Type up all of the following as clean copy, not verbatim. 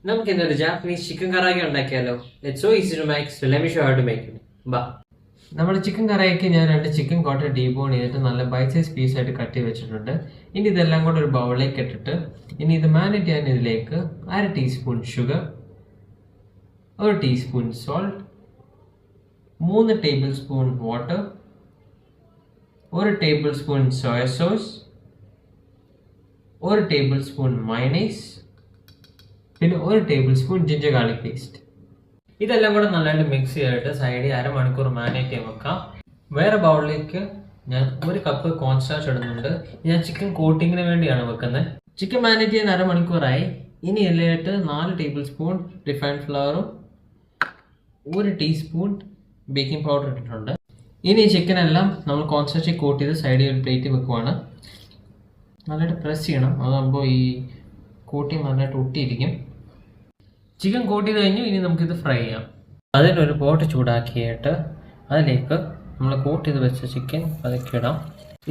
നമുക്ക് ഇന്നൊരു Japanese chicken കറായി ഉണ്ടാക്കിയാലോ. It's so easy to make. So let me show how to make it. ബാ. നമ്മുടെ ചിക്കൻ കറായിക്ക് ഞാൻ 2 ചിക്കൻ കോട്ട ഡീബോൺ ചെയ്തിട്ട് നല്ല ബൈറ്റ് സൈസ് പീസായിട്ട് കട്ട് ചെയ്ത് വെച്ചിട്ടുണ്ട്. ഇനി ഇതെല്ലാം കൂടെ ഒരു ബൗളിലേക്ക് ഇട്ടിട്ട് ഇനി ഇത് മാരിനേറ്റ് ചെയ്യാൻ ഇതിലേക്ക് 1/2 teaspoon sugar, 1 teaspoon salt, 3 table spoon water, 1 table spoon soya sauce, 1 table spoon mayonnaise, പിന്നെ 1 table spoon ginger garlic paste. ഇതെല്ലാം കൂടെ നല്ലതായിട്ട് മിക്സ് ചെയ്തിട്ട് സൈഡിൽ അരമണിക്കൂർ മാരിനേറ്റ് ചെയ്യാൻ വെക്കാം. വേറെ ബൗളിലേക്ക് ഞാൻ 1 കപ്പ് കോൺ സ്റ്റാർച്ച് ഇടുന്നുണ്ട്. ഞാൻ ചിക്കൻ കോട്ടിങ്ങിന് വേണ്ടിയാണ് വെക്കുന്നത്. ചിക്കൻ മാരിനേറ്റ് ചെയ്യാൻ അരമണിക്കൂറായി. ഇനി ഇതിലായിട്ട് 4 ടേബിൾ സ്പൂൺ റിഫൈൻഡ് ഫ്ലവറും 1 ടീസ്പൂൺ ബേക്കിംഗ് പൗഡർ ഇട്ടിട്ടുണ്ട്. ഇനി ഈ ചിക്കൻ എല്ലാം നമ്മൾ കോൺ സ്റ്റാർച്ചിൽ കോട്ട് ചെയ്ത് സൈഡിൽ ഒരു പ്ലേറ്റ് വെക്കുവാണ്. നല്ലതായിട്ട് പ്രസ് ചെയ്യണം, അതാകുമ്പോൾ ഈ കോട്ടിങ് നല്ലതായിട്ട് ഒട്ടിയിരിക്കും. ചിക്കൻ കോട്ട് ചെയ്ത് കഴിഞ്ഞു. ഇനി നമുക്കിത് ഫ്രൈ ചെയ്യാം. അതിനൊരു പോട്ട് ചൂടാക്കിയിട്ട് അതിലേക്ക് നമ്മൾ കോട്ട് ചെയ്ത് വെച്ച ചിക്കൻ അതൊക്കെ ഇടാം.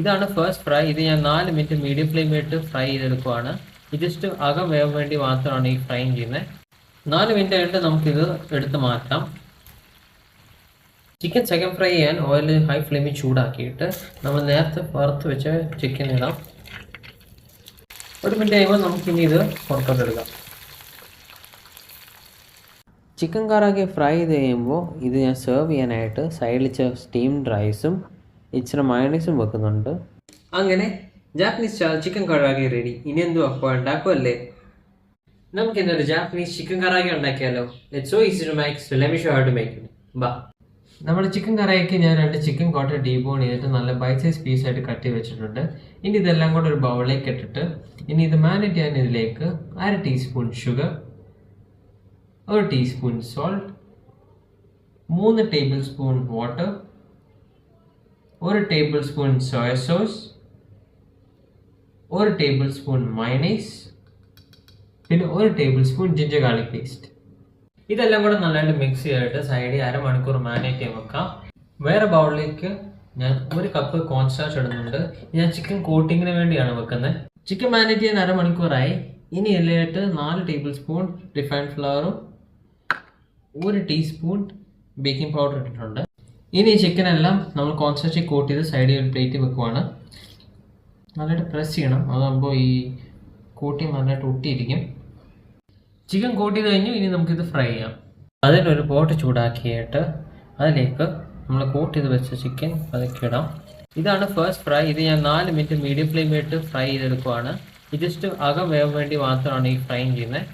ഇതാണ് ഫസ്റ്റ് ഫ്രൈ. ഇത് ഞാൻ 4 മിനിറ്റ് മീഡിയം ഫ്ലെയിമിലിട്ട് ഫ്രൈ ചെയ്തെടുക്കുവാണ്. ഇത് ജസ്റ്റ് അകം വേവാൻ വേണ്ടി മാത്രമാണ് ഈ ഫ്രൈ ചെയ്യുന്നത്. 4 മിനിറ്റ് ആയിട്ട് നമുക്കിത് എടുത്ത് മാറ്റാം. ചിക്കൻ സെക്കൻഡ് ഫ്രൈ ചെയ്യാൻ ഓയിൽ ഹൈ ഫ്ലെയിമിൽ ചൂടാക്കിയിട്ട് നമ്മൾ നേരത്തെ വറുത്ത് വെച്ച ചിക്കൻ ഇടാം. 1 മിനിറ്റ് കഴിയുമ്പോൾ നമുക്കിനി ഇത് പുറത്തോട്ടെടുക്കാം. ചിക്കൻ കറാക്കി ഫ്രൈ ചെയ്ത് കഴിയുമ്പോൾ ഇത് ഞാൻ സെർവ് ചെയ്യാനായിട്ട് സൈഡിൽ സ്റ്റീംഡ് റൈസും ഇച്ചിരി മയണൈസും വെക്കുന്നുണ്ട്. അങ്ങനെ ജാപ്പനീസ് സ്റ്റാൾ ചിക്കൻ കറാക്കി റെഡി. ഇനി എന്തു അപ്പോൾ ഉണ്ടാക്കുമല്ലേ. നമുക്ക് ഇന്നൊരു ജാപ്പനീസ് ചിക്കൻ കറാക്കി ഉണ്ടാക്കിയാലോ. It's so easy to make. So let me show how to make it. ബാ. നമ്മുടെ ചിക്കൻ കറായിക്ക് ഞാൻ 2 ചിക്കൻ കോട്ട ഡീബോൺ ചെയ്തിട്ട് നല്ല ബൈറ്റ് സൈസ് പീസായിട്ട് കട്ട് ചെയ്ത് വെച്ചിട്ടുണ്ട്. ഇനി ഇതെല്ലാം കൂടെ ഒരു ബൗളിലേക്ക് ഇട്ടിട്ട് ഇനി ഇത് മാരിനേറ്റ് ചെയ്യാൻ ഇതിലേക്ക് 1/2 teaspoon sugar, 1 teaspoon salt, 3 table spoon water, 1 table spoon soya sauce, 1 table spoon mayonnaise, പിന്നെ 1 table spoon ginger garlic paste. ഇതെല്ലാം കൂടെ നല്ലതായിട്ട് മിക്സ് ചെയ്തിട്ട് സൈഡിൽ അരമണിക്കൂർ മാരിനേറ്റ് ചെയ്യാൻ വെക്കാം. വേറെ ബൗളിലേക്ക് ഞാൻ 1 കപ്പ് കോൺ സ്റ്റാർച്ച് ഇടുന്നുണ്ട്. ഞാൻ ചിക്കൻ കോട്ടിങ്ങിന് വേണ്ടിയാണ് വെക്കുന്നത്. ചിക്കൻ മാരിനേറ്റ് ചെയ്യാൻ അരമണിക്കൂറായി. ഇനി ഇതിലായിട്ട് 4 ടേബിൾ സ്പൂൺ റിഫൈൻഡ് ഫ്ലവറും 1 ടീസ്പൂൺ ബേക്കിംഗ് പൗഡർ ഇട്ടിട്ടുണ്ട്. ഇനി ഈ ചിക്കൻ എല്ലാം നമ്മൾ കോൺ സ്റ്റാർച്ചിൽ കോട്ട് ചെയ്ത് സൈഡിൽ ഒരു പ്ലേറ്റ് വെക്കുവാണ്. നല്ലതായിട്ട് പ്രസ് ചെയ്യണം, അതാകുമ്പോൾ ഈ കോട്ടിങ് നല്ലതായിട്ട് ഒട്ടിയിരിക്കും. ചിക്കൻ കോട്ട് ചെയ്ത് കഴിഞ്ഞു. ഇനി നമുക്കിത് ഫ്രൈ ചെയ്യാം. അതിനൊരു പോട്ട് ചൂടാക്കിയിട്ട് അതിലേക്ക് നമ്മൾ കോട്ട് ചെയ്ത് വെച്ച ചിക്കൻ അതൊക്കെ ഇടാം. ഇതാണ് ഫസ്റ്റ് ഫ്രൈ. ഇത് ഞാൻ 4 മിനിറ്റ് മീഡിയം ഫ്ലെയിമിലിട്ട് ഫ്രൈ ചെയ്തെടുക്കുവാണ്. ഇത് ജസ്റ്റ് അകം വേവാൻ വേണ്ടി മാത്രമാണ് ഈ ഫ്രൈ ചെയ്യുന്നത്.